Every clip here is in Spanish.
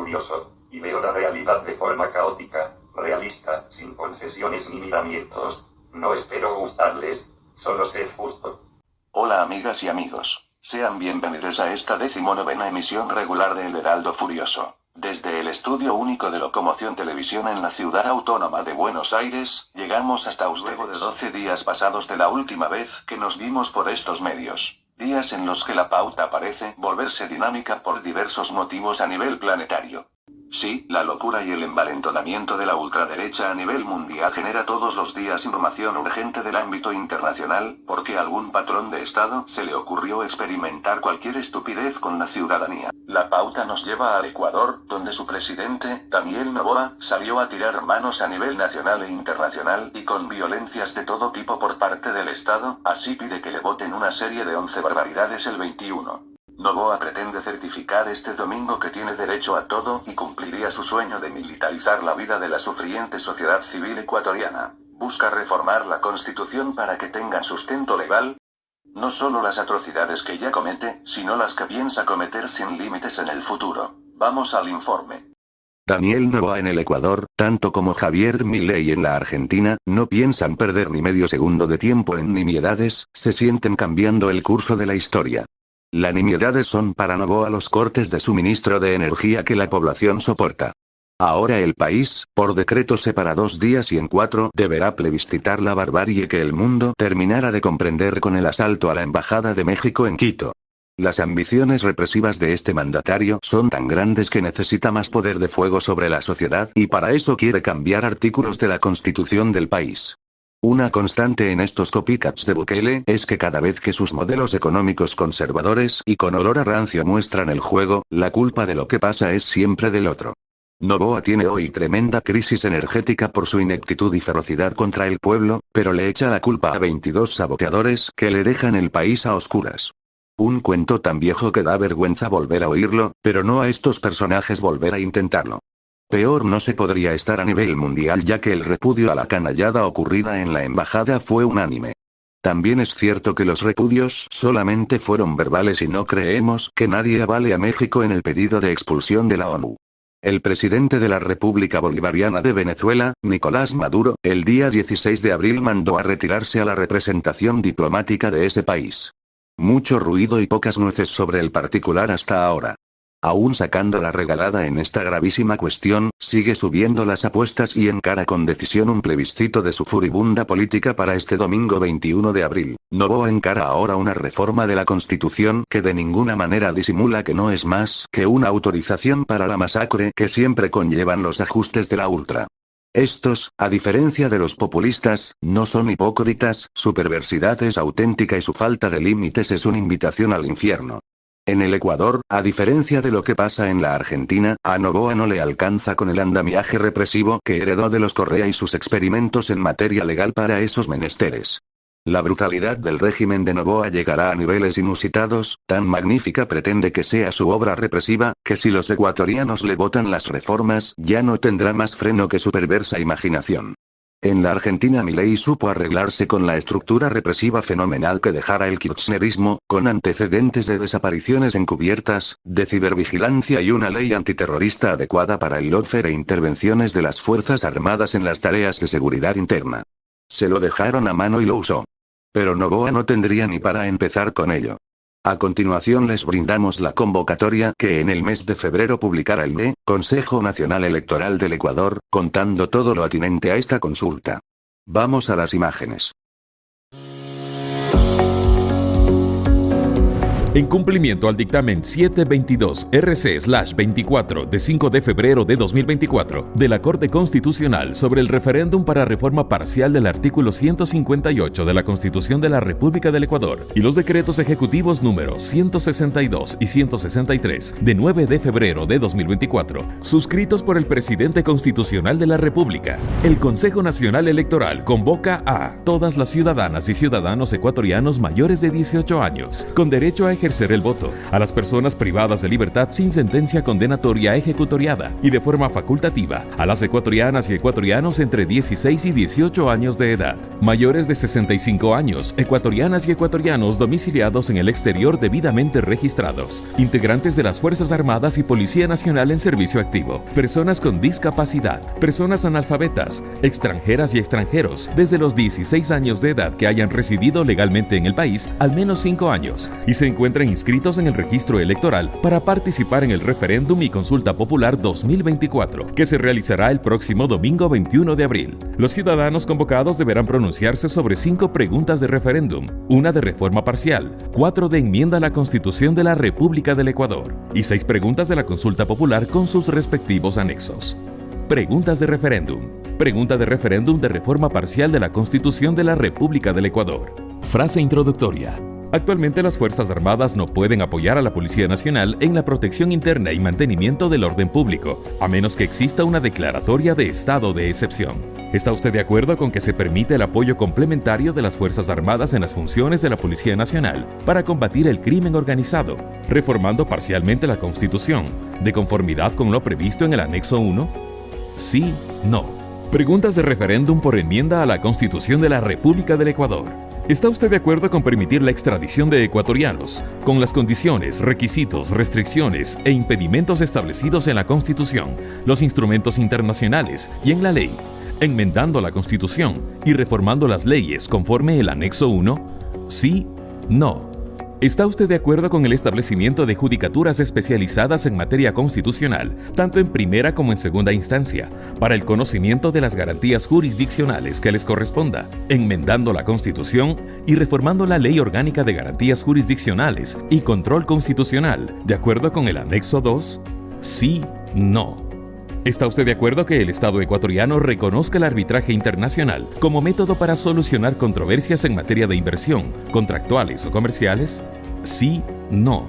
furioso, y veo la realidad de forma caótica, realista, sin concesiones ni miramientos. No espero gustarles, solo ser justo. Hola amigas y amigos. Sean bienvenidos a esta 19ª emisión regular de El Heraldo Furioso. Desde el Estudio Único de Locomoción Televisión en la Ciudad Autónoma de Buenos Aires, llegamos hasta ustedes luego de 12 días pasados de la última vez que nos vimos por estos medios. Días en los que la pauta parece volverse dinámica por diversos motivos a nivel planetario. Sí, la locura y el envalentonamiento de la ultraderecha a nivel mundial genera todos los días información urgente del ámbito internacional, porque a algún patrón de Estado se le ocurrió experimentar cualquier estupidez con la ciudadanía. La pauta nos lleva al Ecuador, donde su presidente, Daniel Noboa, salió a tirar manos a nivel nacional e internacional y con violencias de todo tipo por parte del Estado, así pide que le voten una serie de 11 barbaridades el 21. Noboa pretende certificar este domingo que tiene derecho a todo y cumpliría su sueño de militarizar la vida de la sufriente sociedad civil ecuatoriana. Busca reformar la Constitución para que tengan sustento legal, no solo las atrocidades que ya comete, sino las que piensa cometer sin límites en el futuro. Vamos al informe. Daniel Noboa en el Ecuador, tanto como Javier Milei en la Argentina, no piensan perder ni medio segundo de tiempo en nimiedades, se sienten cambiando el curso de la historia. Las nimiedades son para Noboa los cortes de suministro de energía que la población soporta. Ahora el país, por decreto separa 2 días y en 4 deberá plebiscitar la barbarie que el mundo terminara de comprender con el asalto a la Embajada de México en Quito. Las ambiciones represivas de este mandatario son tan grandes que necesita más poder de fuego sobre la sociedad y para eso quiere cambiar artículos de la Constitución del país. Una constante en estos copycats de Bukele es que cada vez que sus modelos económicos conservadores y con olor a rancio muestran el juego, la culpa de lo que pasa es siempre del otro. Noboa tiene hoy tremenda crisis energética por su ineptitud y ferocidad contra el pueblo, pero le echa la culpa a 22 saboteadores que le dejan el país a oscuras. Un cuento tan viejo que da vergüenza volver a oírlo, pero no a estos personajes volver a intentarlo. Peor no se podría estar a nivel mundial ya que el repudio a la canallada ocurrida en la embajada fue unánime. También es cierto que los repudios solamente fueron verbales y no creemos que nadie avale a México en el pedido de expulsión de la ONU. El presidente de la República Bolivariana de Venezuela, Nicolás Maduro, el día 16 de abril mandó a retirarse a la representación diplomática de ese país. Mucho ruido y pocas nueces sobre el particular hasta ahora. Aún sacando la regalada en esta gravísima cuestión, sigue subiendo las apuestas y encara con decisión un plebiscito de su furibunda política para este domingo 21 de abril. Noboa encara ahora una reforma de la Constitución que de ninguna manera disimula que no es más que una autorización para la masacre que siempre conllevan los ajustes de la ultra. Estos, a diferencia de los populistas, no son hipócritas, su perversidad es auténtica y su falta de límites es una invitación al infierno. En el Ecuador, a diferencia de lo que pasa en la Argentina, a Noboa no le alcanza con el andamiaje represivo que heredó de los Correa y sus experimentos en materia legal para esos menesteres. La brutalidad del régimen de Noboa llegará a niveles inusitados, tan magnífica pretende que sea su obra represiva, que si los ecuatorianos le votan las reformas, ya no tendrá más freno que su perversa imaginación. En la Argentina Milei supo arreglarse con la estructura represiva fenomenal que dejara el kirchnerismo, con antecedentes de desapariciones encubiertas, de cibervigilancia y una ley antiterrorista adecuada para el lawfare e intervenciones de las Fuerzas Armadas en las tareas de seguridad interna. Se lo dejaron a mano y lo usó. Pero Noboa no tendría ni para empezar con ello. A continuación les brindamos la convocatoria que en el mes de febrero publicará el NE, Consejo Nacional Electoral del Ecuador, contando todo lo atinente a esta consulta. Vamos a las imágenes. En cumplimiento al dictamen 722-RC/24 de 5 de febrero de 2024 de la Corte Constitucional sobre el referéndum para reforma parcial del artículo 158 de la Constitución de la República del Ecuador y los decretos ejecutivos números 162 y 163 de 9 de febrero de 2024, suscritos por el presidente constitucional de la República, el Consejo Nacional Electoral convoca a todas las ciudadanas y ciudadanos ecuatorianos mayores de 18 años, con derecho a ejercer ejercer el voto, a las personas privadas de libertad sin sentencia condenatoria ejecutoriada y de forma facultativa, a las ecuatorianas y ecuatorianos entre 16 y 18 años de edad, mayores de 65 años, ecuatorianas y ecuatorianos domiciliados en el exterior debidamente registrados, integrantes de las Fuerzas Armadas y Policía Nacional en servicio activo, personas con discapacidad, personas analfabetas, extranjeras y extranjeros desde los 16 años de edad que hayan residido legalmente en el país al menos 5 años y se encuentren inscritos en el registro electoral para participar en el referéndum y consulta popular 2024, que se realizará el próximo domingo 21 de abril. Los ciudadanos convocados deberán pronunciarse sobre 5 preguntas de referéndum, una de reforma parcial, 4 de enmienda a la Constitución de la República del Ecuador y 6 preguntas de la consulta popular con sus respectivos anexos. Preguntas de referéndum. Pregunta de referéndum de reforma parcial de la Constitución de la República del Ecuador. Frase introductoria. Actualmente las Fuerzas Armadas no pueden apoyar a la Policía Nacional en la protección interna y mantenimiento del orden público, a menos que exista una declaratoria de estado de excepción. ¿Está usted de acuerdo con que se permite el apoyo complementario de las Fuerzas Armadas en las funciones de la Policía Nacional para combatir el crimen organizado, reformando parcialmente la Constitución, de conformidad con lo previsto en el anexo 1? Sí, no. Preguntas de referéndum por enmienda a la Constitución de la República del Ecuador. ¿Está usted de acuerdo con permitir la extradición de ecuatorianos, con las condiciones, requisitos, restricciones e impedimentos establecidos en la Constitución, los instrumentos internacionales y en la ley, enmendando la Constitución y reformando las leyes conforme el anexo 1? Sí, no. ¿Está usted de acuerdo con el establecimiento de judicaturas especializadas en materia constitucional, tanto en primera como en segunda instancia, para el conocimiento de las garantías jurisdiccionales que les corresponda, enmendando la Constitución y reformando la Ley Orgánica de Garantías Jurisdiccionales y Control Constitucional, de acuerdo con el anexo 2? Sí, no. ¿Está usted de acuerdo que el Estado ecuatoriano reconozca el arbitraje internacional como método para solucionar controversias en materia de inversión, contractuales o comerciales? Sí, no.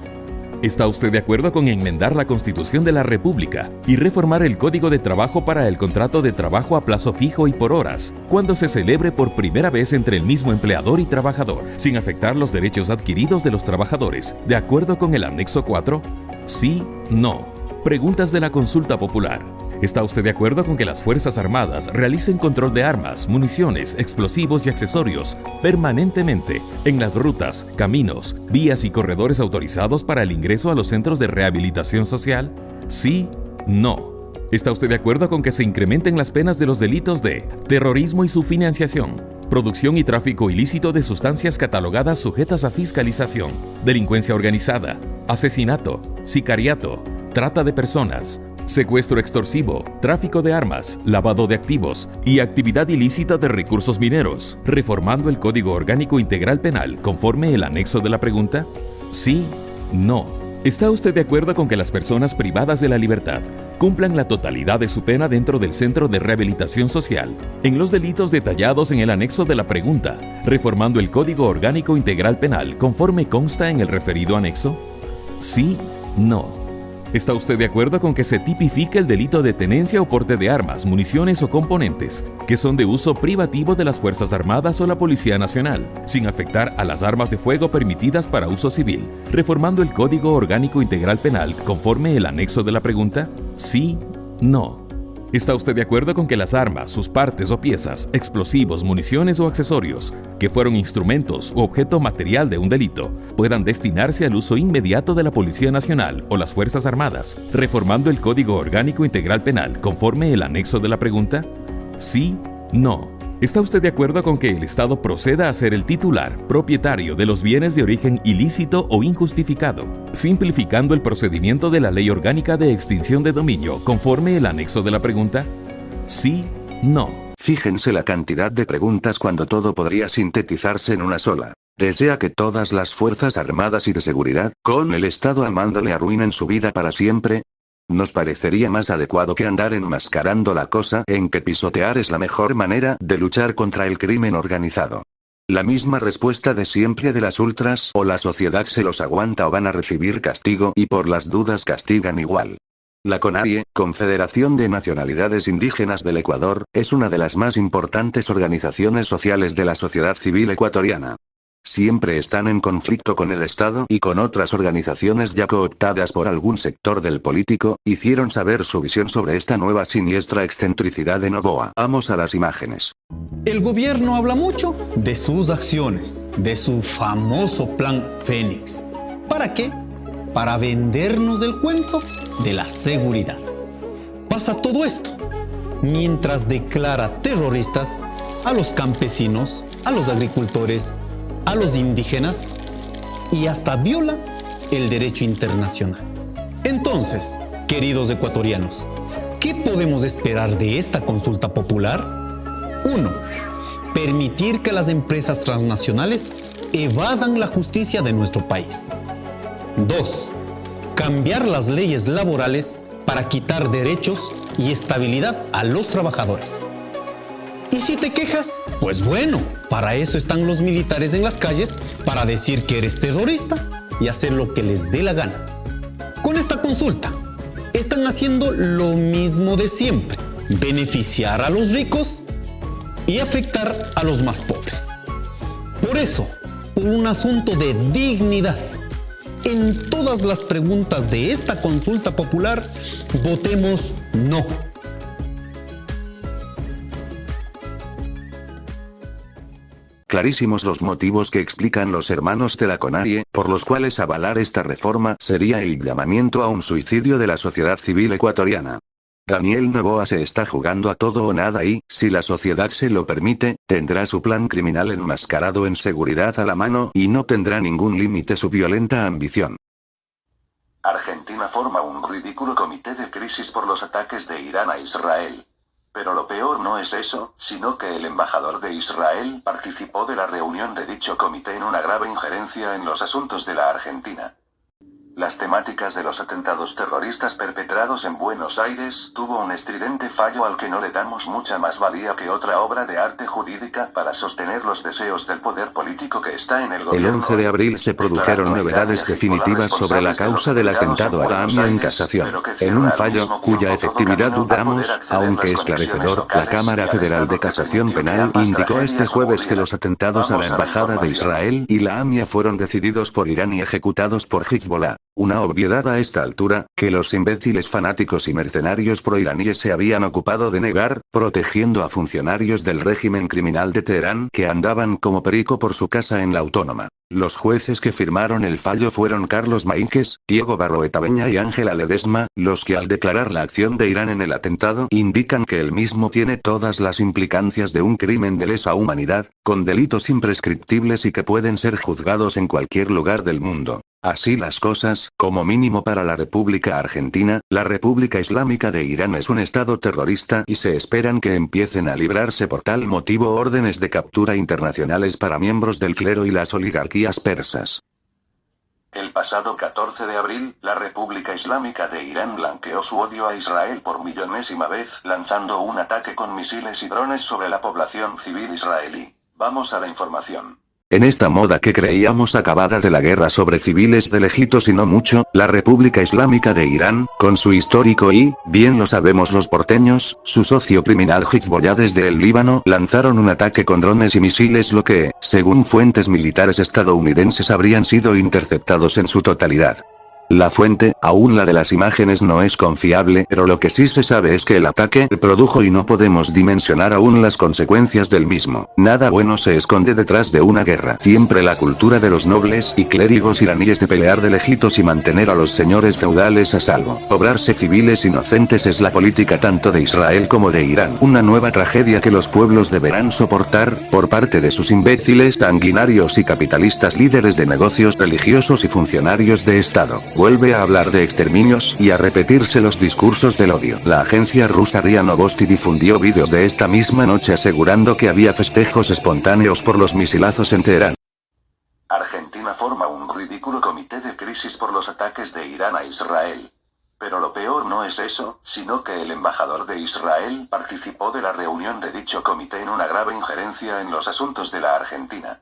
¿Está usted de acuerdo con enmendar la Constitución de la República y reformar el Código de Trabajo para el contrato de trabajo a plazo fijo y por horas, cuando se celebre por primera vez entre el mismo empleador y trabajador, sin afectar los derechos adquiridos de los trabajadores, de acuerdo con el anexo 4? Sí, no. Preguntas de la consulta popular. ¿Está usted de acuerdo con que las Fuerzas Armadas realicen control de armas, municiones, explosivos y accesorios permanentemente en las rutas, caminos, vías y corredores autorizados para el ingreso a los centros de rehabilitación social? Sí, no. ¿Está usted de acuerdo con que se incrementen las penas de los delitos de terrorismo y su financiación, producción y tráfico ilícito de sustancias catalogadas sujetas a fiscalización, delincuencia organizada, asesinato, sicariato, trata de personas, secuestro extorsivo, tráfico de armas, lavado de activos y actividad ilícita de recursos mineros, reformando el Código Orgánico Integral Penal conforme el anexo de la pregunta? Sí, no. ¿Está usted de acuerdo con que las personas privadas de la libertad cumplan la totalidad de su pena dentro del Centro de Rehabilitación Social en los delitos detallados en el anexo de la pregunta, reformando el Código Orgánico Integral Penal conforme consta en el referido anexo? Sí, no. ¿Está usted de acuerdo con que se tipifique el delito de tenencia o porte de armas, municiones o componentes que son de uso privativo de las Fuerzas Armadas o la Policía Nacional, sin afectar a las armas de fuego permitidas para uso civil, reformando el Código Orgánico Integral Penal conforme el anexo de la pregunta? Sí, no. ¿Está usted de acuerdo con que las armas, sus partes o piezas, explosivos, municiones o accesorios, que fueron instrumentos u objeto material de un delito, puedan destinarse al uso inmediato de la Policía Nacional o las Fuerzas Armadas, reformando el Código Orgánico Integral Penal conforme el anexo de la pregunta? Sí, no. ¿Está usted de acuerdo con que el Estado proceda a ser el titular, propietario de los bienes de origen ilícito o injustificado, simplificando el procedimiento de la Ley Orgánica de Extinción de Dominio conforme el anexo de la pregunta? Sí, no. Fíjense la cantidad de preguntas cuando todo podría sintetizarse en una sola. ¿Desea que todas las Fuerzas Armadas y de Seguridad, con el Estado al mando, le arruinen su vida para siempre? Nos parecería más adecuado que andar enmascarando la cosa en que pisotear es la mejor manera de luchar contra el crimen organizado. La misma respuesta de siempre de las ultras: o la sociedad se los aguanta o van a recibir castigo, y por las dudas castigan igual. La CONAIE, Confederación de Nacionalidades Indígenas del Ecuador, es una de las más importantes organizaciones sociales de la sociedad civil ecuatoriana. Siempre están en conflicto con el Estado y con otras organizaciones ya cooptadas por algún sector del político, hicieron saber su visión sobre esta nueva siniestra excentricidad de Noboa. Vamos a las imágenes. El gobierno habla mucho de sus acciones, de su famoso plan Fénix. ¿Para qué? Para vendernos el cuento de la seguridad. Pasa todo esto mientras declara terroristas a los campesinos, a los agricultores, a los indígenas y hasta viola el derecho internacional. Entonces, queridos ecuatorianos, ¿qué podemos esperar de esta consulta popular? 1. Permitir que las empresas transnacionales evadan la justicia de nuestro país. 2. Cambiar las leyes laborales para quitar derechos y estabilidad a los trabajadores. Y si te quejas, pues bueno, para eso están los militares en las calles, para decir que eres terrorista y hacer lo que les dé la gana. Con esta consulta, están haciendo lo mismo de siempre, beneficiar a los ricos y afectar a los más pobres. Por eso, por un asunto de dignidad, en todas las preguntas de esta consulta popular, votemos no. Clarísimos los motivos que explican los hermanos de la CONAIE, por los cuales avalar esta reforma sería el llamamiento a un suicidio de la sociedad civil ecuatoriana. Daniel Noboa se está jugando a todo o nada y, si la sociedad se lo permite, tendrá su plan criminal enmascarado en seguridad a la mano y no tendrá ningún límite su violenta ambición. Argentina forma un ridículo comité de crisis por los ataques de Irán a Israel. Pero lo peor no es eso, sino que el embajador de Israel participó de la reunión de dicho comité en una grave injerencia en los asuntos de la Argentina. Las temáticas de los atentados terroristas perpetrados en Buenos Aires tuvo un estridente fallo al que no le damos mucha más valía que otra obra de arte jurídica para sostener los deseos del poder político que está en el gobierno. El 11 de abril se produjeron novedades definitivas sobre la causa del atentado a la AMIA en casación. En un fallo, cuya efectividad dudamos, aunque esclarecedor, la Cámara Federal de Casación Penal indicó este jueves que los atentados a la Embajada de Israel y la AMIA fueron decididos por Irán y ejecutados por Hezbollah. Una obviedad a esta altura, que los imbéciles fanáticos y mercenarios proiraníes se habían ocupado de negar, protegiendo a funcionarios del régimen criminal de Teherán que andaban como perico por su casa en la Autónoma. Los jueces que firmaron el fallo fueron Carlos Maíquez, Diego Barroeta Beña y Ángela Ledesma, los que al declarar la acción de Irán en el atentado indican que el mismo tiene todas las implicancias de un crimen de lesa humanidad, con delitos imprescriptibles y que pueden ser juzgados en cualquier lugar del mundo. Así las cosas, como mínimo para la República Argentina, la República Islámica de Irán es un estado terrorista y se esperan que empiecen a librarse por tal motivo órdenes de captura internacionales para miembros del clero y las oligarquías persas. El pasado 14 de abril, la República Islámica de Irán blanqueó su odio a Israel por millonésima vez, lanzando un ataque con misiles y drones sobre la población civil israelí. Vamos a la información. En esta moda que creíamos acabada de la guerra sobre civiles de lejitos y no mucho, la República Islámica de Irán, con su histórico y, bien lo sabemos los porteños, su socio criminal Hezbollah desde el Líbano, lanzaron un ataque con drones y misiles lo que, según fuentes militares estadounidenses habrían sido interceptados en su totalidad. La fuente, aún la de las imágenes no es confiable, pero lo que sí se sabe es que el ataque se produjo y no podemos dimensionar aún las consecuencias del mismo. Nada bueno se esconde detrás de una guerra. Siempre la cultura de los nobles y clérigos iraníes de pelear de lejitos y mantener a los señores feudales a salvo. Cobrarse civiles inocentes es la política tanto de Israel como de Irán. Una nueva tragedia que los pueblos deberán soportar, por parte de sus imbéciles, sanguinarios y capitalistas líderes de negocios religiosos y funcionarios de Estado. Vuelve a hablar de exterminios y a repetirse los discursos del odio. La agencia rusa RIA Novosti difundió vídeos de esta misma noche asegurando que había festejos espontáneos por los misilazos en Teherán. Argentina forma un ridículo comité de crisis por los ataques de Irán a Israel. Pero lo peor no es eso, sino que el embajador de Israel participó de la reunión de dicho comité en una grave injerencia en los asuntos de la Argentina.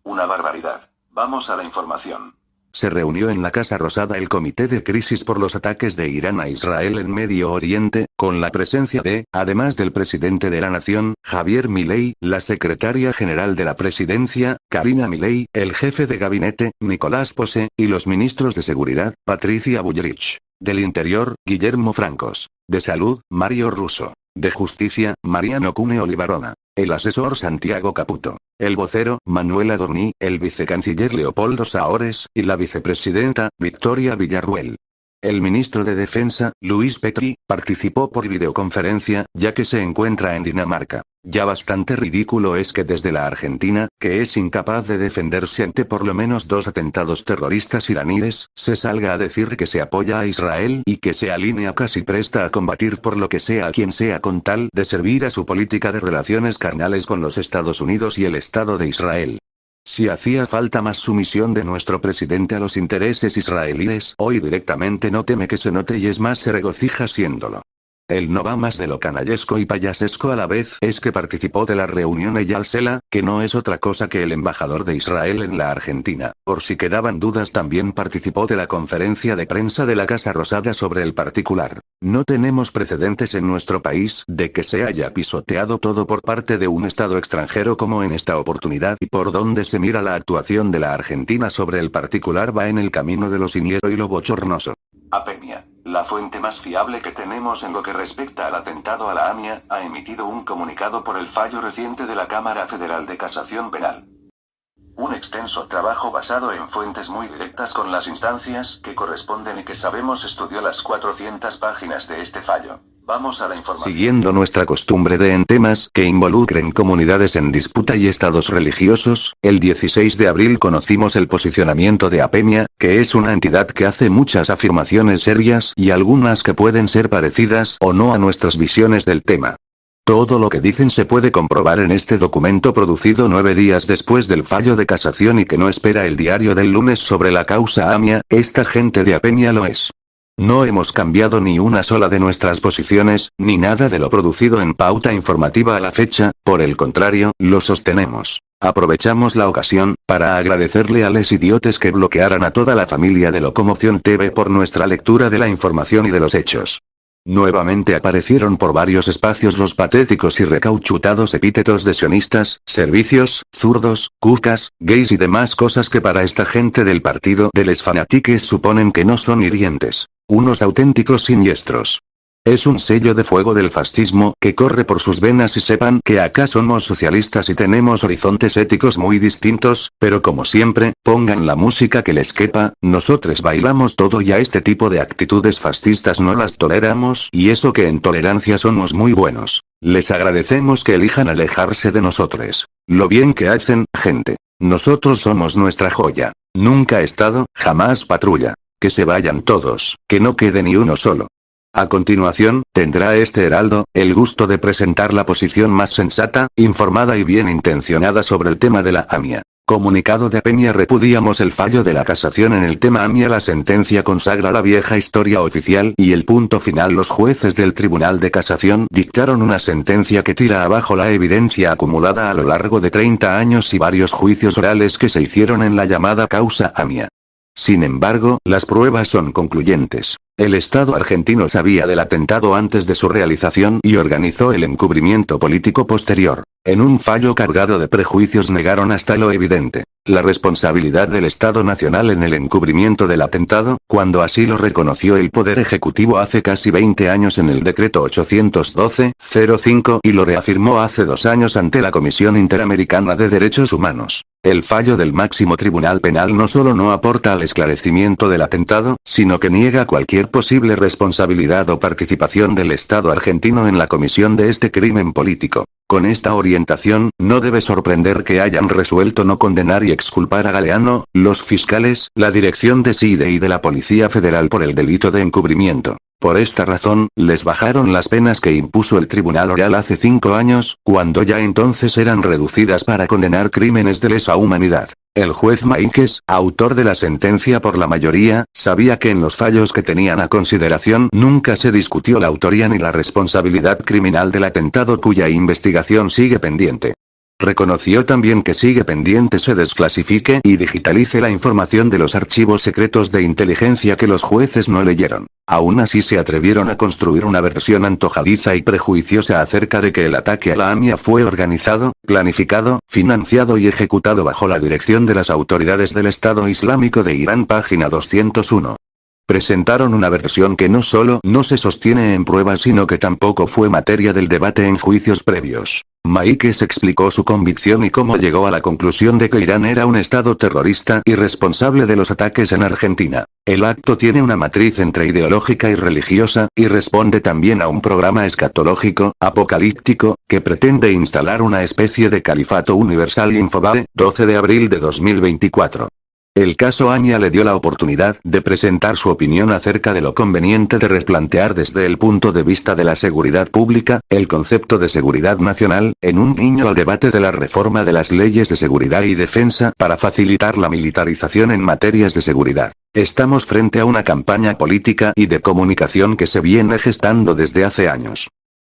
Una barbaridad. Vamos a la información. se reunió en la Casa Rosada el Comité de Crisis por los ataques de Irán a Israel en Medio Oriente, con la presencia de, además del presidente de la nación, Javier Milei, la secretaria general de la presidencia, Karina Milei, el jefe de gabinete, Nicolás Pose, y los ministros de Seguridad, Patricia Bullrich; del Interior, Guillermo Francos; de Salud, Mario Russo; de Justicia, Mariano Cuneo Libarona; el asesor Santiago Caputo; el vocero, Manuel Adorní; el vicecanciller Leopoldo Saores, y la vicepresidenta, Victoria Villarruel. El ministro de Defensa, Luis Petri, participó por videoconferencia, ya que se encuentra en Dinamarca. Ya bastante ridículo es que desde la Argentina, que es incapaz de defenderse ante por lo menos 2 atentados terroristas iraníes, se salga a decir que se apoya a Israel y que se alinea casi presta a combatir por lo que sea a quien sea con tal de servir a su política de relaciones carnales con los Estados Unidos y el Estado de Israel. Si hacía falta más sumisión de nuestro presidente a los intereses israelíes, hoy directamente no teme que se note y es más se regocija siéndolo. Él no va más de lo canallesco y payasesco a la vez, es que participó de la reunión Eyal Sela, que no es otra cosa que el embajador de Israel en la Argentina. Por si quedaban dudas, también participó de la conferencia de prensa de la Casa Rosada sobre el particular. No tenemos precedentes en nuestro país de que se haya pisoteado todo por parte de un Estado extranjero como en esta oportunidad, y por donde se mira la actuación de la Argentina sobre el particular va en el camino de lo siniestro y lo bochornoso. APEMIA, la fuente más fiable que tenemos en lo que respecta al atentado a la AMIA, ha emitido un comunicado por el fallo reciente de la Cámara Federal de Casación Penal. Un extenso trabajo basado en fuentes muy directas con las instancias que corresponden y que sabemos estudió las 400 páginas de este fallo. Vamos a la información. Siguiendo nuestra costumbre de en temas que involucren comunidades en disputa y estados religiosos, el 16 de abril conocimos el posicionamiento de APEMIA, que es una entidad que hace muchas afirmaciones serias y algunas que pueden ser parecidas o no a nuestras visiones del tema. Todo lo que dicen se puede comprobar en este documento producido 9 días después del fallo de casación y que no espera el diario del lunes sobre la causa AMIA. Esta gente de APEMIA lo es. No hemos cambiado ni una sola de nuestras posiciones, ni nada de lo producido en pauta informativa a la fecha, por el contrario, lo sostenemos. Aprovechamos la ocasión para agradecerle a les idiotes que bloquearan a toda la familia de Locomoción TV por nuestra lectura de la información y de los hechos. Nuevamente aparecieron por varios espacios los patéticos y recauchutados epítetos de sionistas, servicios, zurdos, cucas, gays y demás cosas que para esta gente del partido de les fanatiques suponen que no son hirientes. Unos auténticos siniestros. Es un sello de fuego del fascismo que corre por sus venas y sepan que acá somos socialistas y tenemos horizontes éticos muy distintos, pero como siempre, pongan la música que les quepa, nosotros bailamos todo y a este tipo de actitudes fascistas no las toleramos y eso que en tolerancia somos muy buenos. Les agradecemos que elijan alejarse de nosotros. Lo bien que hacen, gente. Nosotros somos nuestra joya. Nunca Estado, jamás patrulla. Que se vayan todos, que no quede ni uno solo. A continuación, tendrá este heraldo el gusto de presentar la posición más sensata, informada y bien intencionada sobre el tema de la AMIA. Comunicado de APEMIA. Repudiamos el fallo de la casación en el tema AMIA. La sentencia consagra la vieja historia oficial y el punto final. Los jueces del Tribunal de Casación dictaron una sentencia que tira abajo la evidencia acumulada a lo largo de 30 años y varios juicios orales que se hicieron en la llamada causa AMIA. Sin embargo, las pruebas son concluyentes. El Estado argentino sabía del atentado antes de su realización y organizó el encubrimiento político posterior. En un fallo cargado de prejuicios negaron hasta lo evidente, la responsabilidad del Estado Nacional en el encubrimiento del atentado, cuando así lo reconoció el Poder Ejecutivo hace casi 20 años en el decreto 812-05 y lo reafirmó hace 2 años ante la Comisión Interamericana de Derechos Humanos. El fallo del máximo tribunal penal no solo no aporta al esclarecimiento del atentado, sino que niega cualquier posible responsabilidad o participación del Estado argentino en la comisión de este crimen político. Con esta orientación, no debe sorprender que hayan resuelto no condenar y exculpar a Galeano, los fiscales, la dirección de CIDE y de la Policía Federal por el delito de encubrimiento. Por esta razón, les bajaron las penas que impuso el Tribunal Oral hace 5 años, cuando ya entonces eran reducidas para condenar crímenes de lesa humanidad. El juez Maíquez, autor de la sentencia por la mayoría, sabía que en los fallos que tenían a consideración nunca se discutió la autoría ni la responsabilidad criminal del atentado cuya investigación sigue pendiente. Reconoció también que sigue pendiente se desclasifique y digitalice la información de los archivos secretos de inteligencia que los jueces no leyeron. Aún así se atrevieron a construir una versión antojadiza y prejuiciosa acerca de que el ataque a la AMIA fue organizado, planificado, financiado y ejecutado bajo la dirección de las autoridades del Estado Islámico de Irán. Página 201. Presentaron una versión que no solo no se sostiene en pruebas sino que tampoco fue materia del debate en juicios previos. Maíquez explicó su convicción y cómo llegó a la conclusión de que Irán era un estado terrorista y responsable de los ataques en Argentina. El acto tiene una matriz entre ideológica y religiosa, y responde también a un programa escatológico, apocalíptico, que pretende instalar una especie de califato universal. Infobae, 12 de abril de 2024. El caso AMIA le dio la oportunidad de presentar su opinión acerca de lo conveniente de replantear desde el punto de vista de la seguridad pública, el concepto de seguridad nacional, en un guiño al debate de la reforma de las leyes de seguridad y defensa para facilitar la militarización en materias de seguridad. Estamos frente a una campaña política y de comunicación que se viene gestando desde hace años.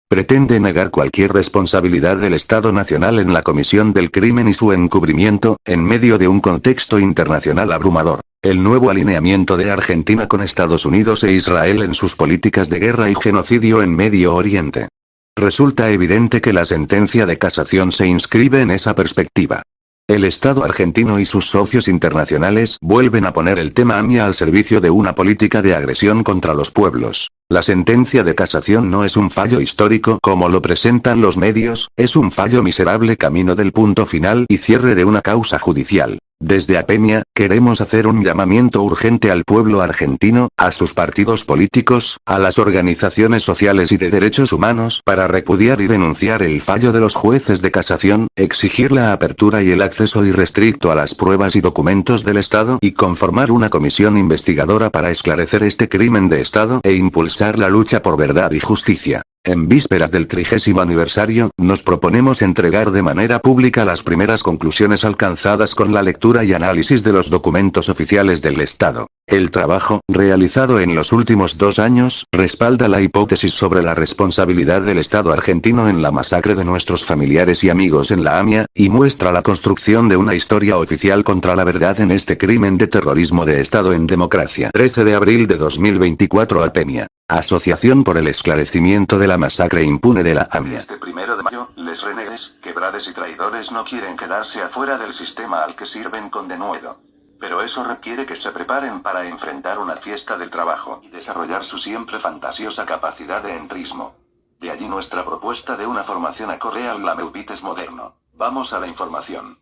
Pretende negar cualquier responsabilidad del Estado Nacional en la comisión del crimen y su encubrimiento, en medio de un contexto internacional abrumador. El nuevo alineamiento de Argentina con Estados Unidos e Israel en sus políticas de guerra y genocidio en Medio Oriente. Resulta evidente que la sentencia de casación se inscribe en esa perspectiva. El Estado argentino y sus socios internacionales vuelven a poner el tema AMIA al servicio de una política de agresión contra los pueblos. La sentencia de casación no es un fallo histórico como lo presentan los medios, es un fallo miserable camino del punto final y cierre de una causa judicial. Desde APEMIA, queremos hacer un llamamiento urgente al pueblo argentino, a sus partidos políticos, a las organizaciones sociales y de derechos humanos para repudiar y denunciar el fallo de los jueces de casación, exigir la apertura y el acceso irrestricto a las pruebas y documentos del Estado y conformar una comisión investigadora para esclarecer este crimen de Estado e impulsar la lucha por verdad y justicia. En vísperas del 30º aniversario, nos proponemos entregar de manera pública las primeras conclusiones alcanzadas con la lectura y análisis de los documentos oficiales del Estado. El trabajo, realizado en los últimos 2 años, respalda la hipótesis sobre la responsabilidad del Estado argentino en la masacre de nuestros familiares y amigos en la AMIA, y muestra la construcción de una historia oficial contra la verdad en este crimen de terrorismo de Estado en democracia. 13 de abril de 2024. APEMIA. Asociación por el Esclarecimiento de la Masacre Impune de la AMIA. Este 1 de mayo, les renegues, quebrades y traidores no quieren quedarse afuera del sistema al que sirven con denuedo. Pero eso requiere que se preparen para enfrentar una fiesta del trabajo y desarrollar su siempre fantasiosa capacidad de entrismo. De allí nuestra propuesta de una formación acorde al Lameupites moderno. Vamos a la información.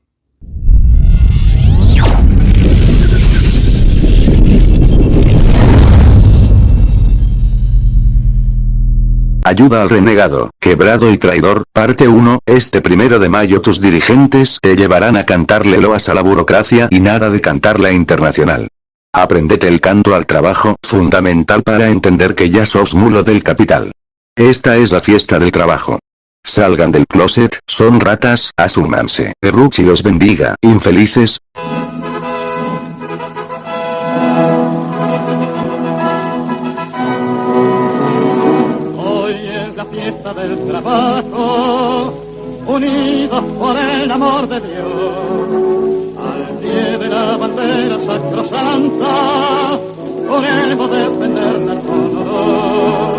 Ayuda al renegado, quebrado y traidor, parte 1, este 1 de mayo tus dirigentes te llevarán a cantarle loas a la burocracia y nada de cantar la internacional. Aprendete el canto al trabajo, fundamental para entender que ya sos mulo del capital. Esta es la fiesta del trabajo. Salgan del closet, son ratas, asúmanse. Ruchi los bendiga, infelices. Del trabajo, unidos por el amor de Dios, al pie de la bandera sacrosanta, podemos defenderla con honor.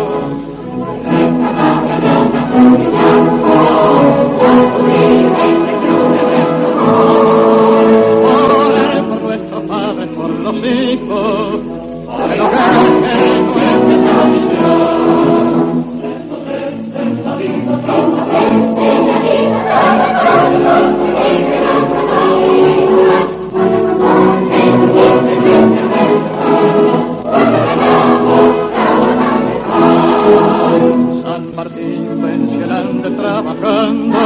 Por nuestros padres, por los hijos, por el hogar que es nuestra tradición. San Martín pensionante trabajando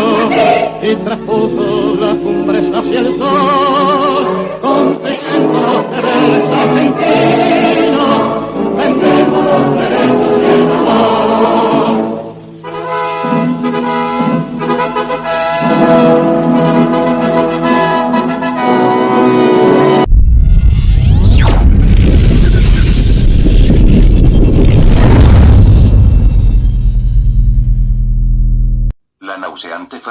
y traspuso las cumbres hacia el sol, con los deberes argentinos.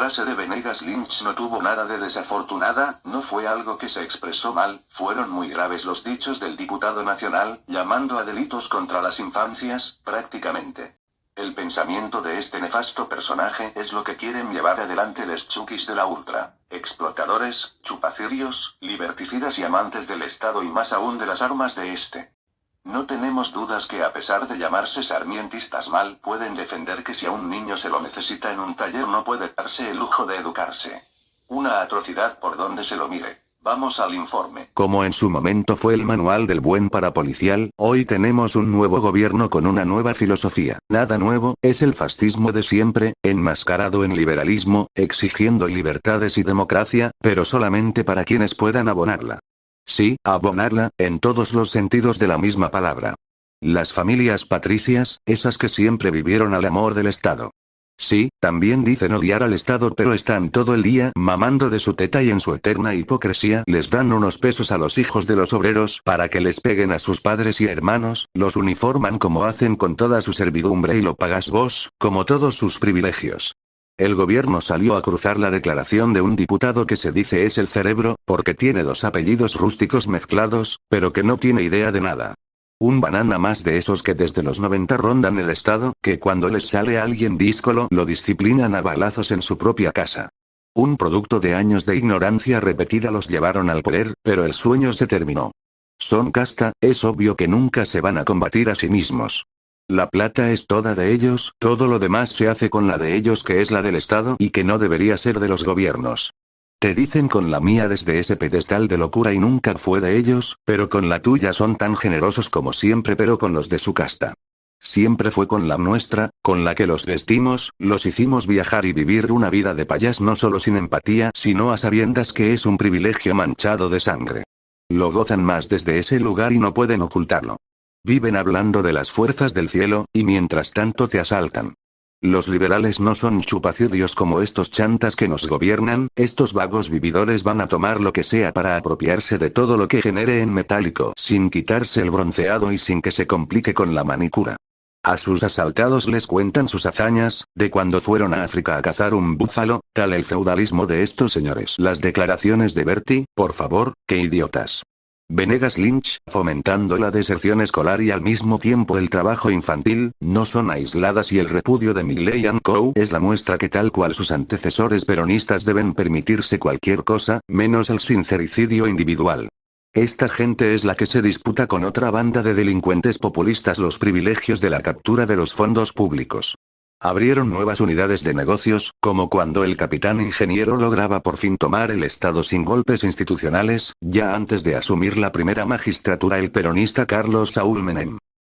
frase de Venegas Lynch no tuvo nada de desafortunada, no fue algo que se expresó mal, fueron muy graves los dichos del diputado nacional, llamando a delitos contra las infancias, prácticamente. El pensamiento de este nefasto personaje es lo que quieren llevar adelante los chukis de la ultra. Explotadores, chupacirios, liberticidas y amantes del Estado y más aún de las armas de este. No tenemos dudas que a pesar de llamarse sarmientistas mal, pueden defender que si a un niño se lo necesita en un taller no puede darse el lujo de educarse. Una atrocidad por donde se lo mire. Vamos al informe. Como en su momento fue el manual del buen parapolicial, hoy tenemos un nuevo gobierno con una nueva filosofía. Nada nuevo, es el fascismo de siempre, enmascarado en liberalismo, exigiendo libertades y democracia, pero solamente para quienes puedan abonarla. Sí, abonarla, en todos los sentidos de la misma palabra. Las familias patricias, esas que siempre vivieron al amor del Estado. Sí, también dicen odiar al Estado, pero están todo el día mamando de su teta y en su eterna hipocresía les dan unos pesos a los hijos de los obreros para que les peguen a sus padres y hermanos, los uniforman como hacen con toda su servidumbre y lo pagas vos, como todos sus privilegios. El gobierno salió a cruzar la declaración de un diputado que se dice es el cerebro, porque tiene 2 apellidos rústicos mezclados, pero que no tiene idea de nada. Un banana más de esos que desde los 90 rondan el Estado, que cuando les sale alguien díscolo lo disciplinan a balazos en su propia casa. Un producto de años de ignorancia repetida los llevaron al poder, pero el sueño se terminó. Son casta, es obvio que nunca se van a combatir a sí mismos. La plata es toda de ellos, todo lo demás se hace con la de ellos que es la del Estado y que no debería ser de los gobiernos. Te dicen con la mía desde ese pedestal de locura y nunca fue de ellos, pero con la tuya son tan generosos como siempre pero con los de su casta. Siempre fue con la nuestra, con la que los vestimos, los hicimos viajar y vivir una vida de payas no solo sin empatía sino a sabiendas que es un privilegio manchado de sangre. Lo gozan más desde ese lugar y no pueden ocultarlo. Viven hablando de las fuerzas del cielo, y mientras tanto te asaltan. Los liberales no son chupacidios como estos chantas que nos gobiernan, estos vagos vividores van a tomar lo que sea para apropiarse de todo lo que genere en metálico, sin quitarse el bronceado y sin que se complique con la manicura. A sus asaltados les cuentan sus hazañas, de cuando fueron a África a cazar un búfalo, tal el feudalismo de estos señores. Las declaraciones de Bertie, por favor, qué idiotas. Venegas Lynch, fomentando la deserción escolar y al mismo tiempo el trabajo infantil, no son aisladas y el repudio de Milley & Co. es la muestra que tal cual sus antecesores peronistas deben permitirse cualquier cosa, menos el sincericidio individual. Esta gente es la que se disputa con otra banda de delincuentes populistas los privilegios de la captura de los fondos públicos. Abrieron nuevas unidades de negocios, como cuando el capitán ingeniero lograba por fin tomar el Estado sin golpes institucionales, ya antes de asumir la primera magistratura el peronista Carlos Saúl Menem.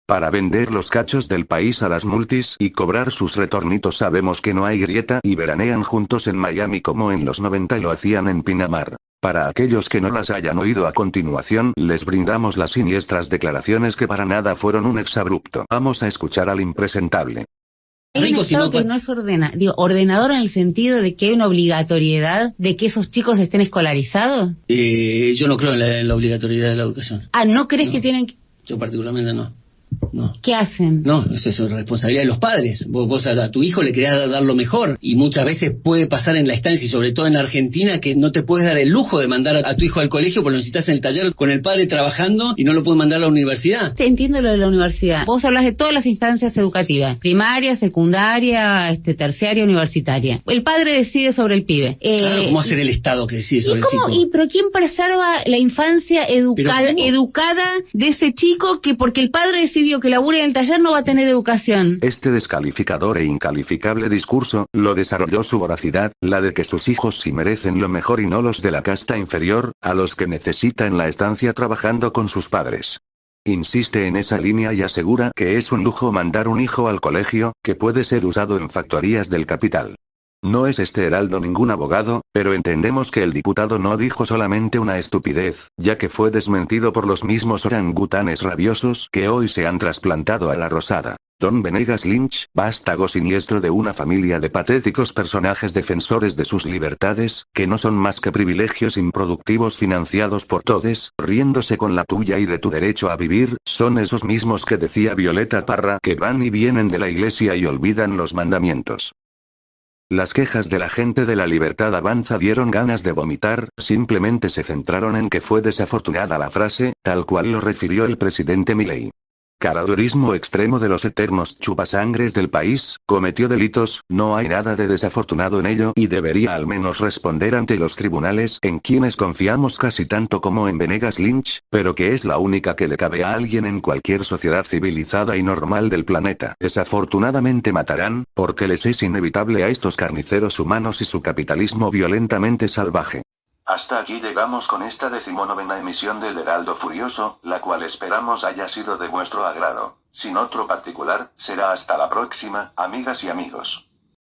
Para vender los cachos del país a las multis y cobrar sus retornitos sabemos que no hay grieta y veranean juntos en Miami como en los 90 lo hacían en Pinamar. Para aquellos que no las hayan oído a continuación, les brindamos las siniestras declaraciones que para nada fueron un exabrupto. Vamos a escuchar al impresentable. Hay un Estado que no es ordenador en el sentido de que hay una obligatoriedad de que esos chicos estén escolarizados. Yo no creo en la obligatoriedad de la educación. Ah, ¿no crees que tienen que...? Yo particularmente no. No. ¿Qué hacen? No, es eso, responsabilidad de los padres. Vos a tu hijo le querés dar lo mejor y muchas veces puede pasar en la estancia y sobre todo en Argentina que no te puedes dar el lujo de mandar a tu hijo al colegio porque lo necesitas en el taller con el padre trabajando y no lo puedes mandar a la universidad. Entiendo lo de la universidad. Vos hablas de todas las instancias educativas, primaria, secundaria, terciaria, universitaria. El padre decide sobre el pibe. Claro, ¿cómo hacer el Estado que decide sobre el chico? ¿Pero quién preserva la infancia educada de ese chico que porque el padre decidió que labure en el taller no va a tener educación? Este descalificador e incalificable discurso, lo desarrolló su voracidad, la de que sus hijos sí merecen lo mejor y no los de la casta inferior, a los que necesita en la estancia trabajando con sus padres. Insiste en esa línea y asegura que es un lujo mandar un hijo al colegio, que puede ser usado en factorías del capital. No es este heraldo ningún abogado, pero entendemos que el diputado no dijo solamente una estupidez, ya que fue desmentido por los mismos orangutanes rabiosos que hoy se han trasplantado a la rosada. Don Venegas Lynch, vástago siniestro de una familia de patéticos personajes defensores de sus libertades, que no son más que privilegios improductivos financiados por todes, riéndose con la tuya y de tu derecho a vivir, son esos mismos que decía Violeta Parra que van y vienen de la iglesia y olvidan los mandamientos. Las quejas de la gente de la Libertad Avanza dieron ganas de vomitar, simplemente se centraron en que fue desafortunada la frase, tal cual lo refirió el presidente Milei. Caradurismo extremo de los eternos chupasangres del país, cometió delitos, no hay nada de desafortunado en ello y debería al menos responder ante los tribunales en quienes confiamos casi tanto como en Venegas Lynch, pero que es la única que le cabe a alguien en cualquier sociedad civilizada y normal del planeta. Desafortunadamente matarán, porque les es inevitable a estos carniceros humanos y su capitalismo violentamente salvaje. Hasta aquí llegamos con esta 19ª emisión del Heraldo Furioso, la cual esperamos haya sido de vuestro agrado. Sin otro particular, será hasta la próxima, amigas y amigos.